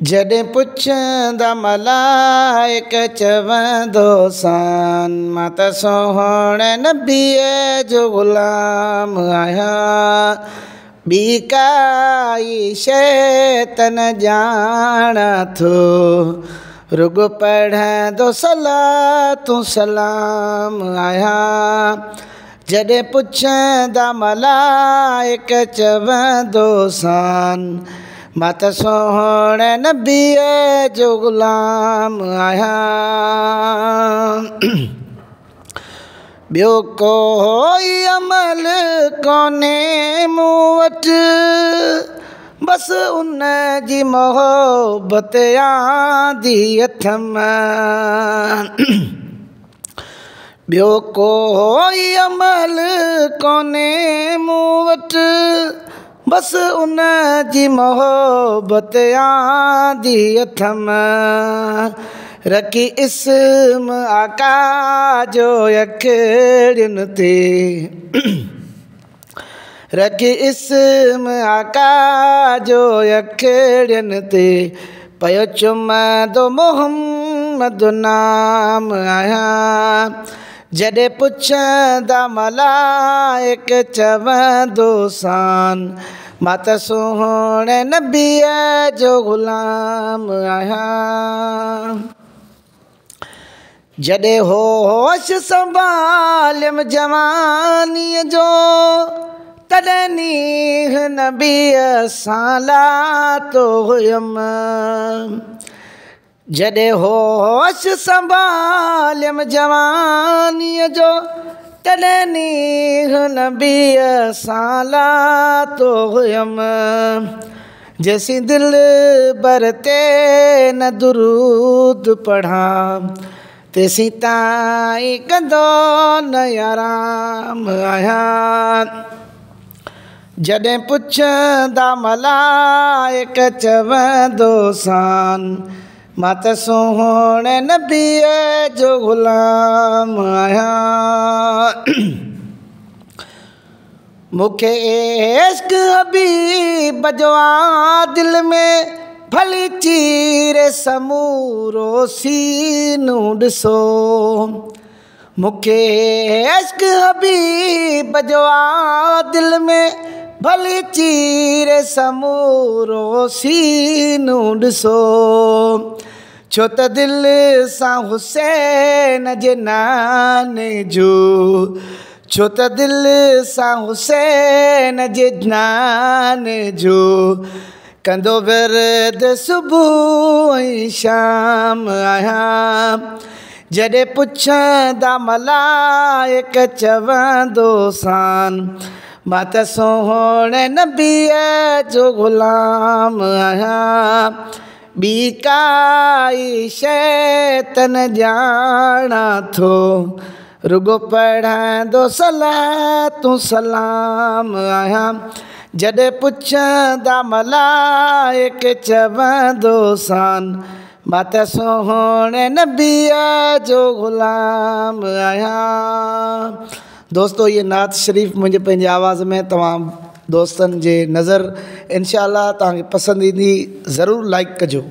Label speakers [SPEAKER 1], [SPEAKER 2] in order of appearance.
[SPEAKER 1] जॾहिं पुछंदा मलाइक चवंदो सान मां त सोहणे नबीअ जो ग़ुलाम आहियां। ॿी काई शइ त न ॼाणां थो, रुॻो पढ़ंदो सलातूं सलाम आहियां। जॾहिं पुछंदा मलाइक चवंदो सान मां त सोहणे नबीअ जो ग़ुलाम आहियां। ॿियो कोई अमल कोन्हे मूं वटि, बसि उन जी मोहबत आंदी अथमि। ॿियो कोई अमल कोन्हे मूं वटि, बसि उन जी मोहबत आंदी अथमि। रखी इस्म आका जो अखियुनि ते, रखी इस्म आका जो अखियुनि ते, पयो चुमंदो मोहम्मद नाम आहियां। जॾहिं पुछंदा मलाइक चवंदो सान मां त सोहणे नबीअ जो ग़ुलाम आहियां। जॾहिं होश संभालियमि जवानीअ जो, तॾहिं नीह नबीअ सां लातो हुयमि। जॾहिं होश संभालियमि जवानीअ जो, तॾहिं नीह नबीअ सां लातो हुयमि। जेसीं दिलि बर ते न दुरूद पढ़ां, तेसीं ताईं कंदो न आराम आहियां। जॾहिं पुछंदा मलाइक चवंदो सान मां त सोहणे नबीअ जो ग़ुलाम आहियां। मूंखे इश्क़ हबीब जो आ दिल में, भली चीरे समूरो सीनो ॾिसो। मूंखे इश्क़ हबीब जो आ दिल में, भली चीरे समूरो सीनो ॾिसो। छो त दिलि सां हुसैन जे नाने जो, छो त दिलि सां हुसैन जे नाने जो, कंदो विर्द सुबुह ऐं शाम आहियां। जॾहिं पुछंदा मलाइक चवंदो सान मां त सोहणे नबीअ जो ग़ुलाम आहियां। ॿी काई शइ त न ॼाणां थो, रुॻो पढ़ंदो सलातूं सलाम आहियां। जॾहिं पुछंदा मलाइक चवंदो सान मां त सोहणे नबीअ जो ग़ुलाम आहियां। दोस्तो, ये नात शरीफ़ मुझे पंहिंजे आवाज़ में तमाम दोस्तन जे नज़र इंशाअल्लाह तव्हांखे पसंदि ईंदी। ज़रूरु लाइक कजो।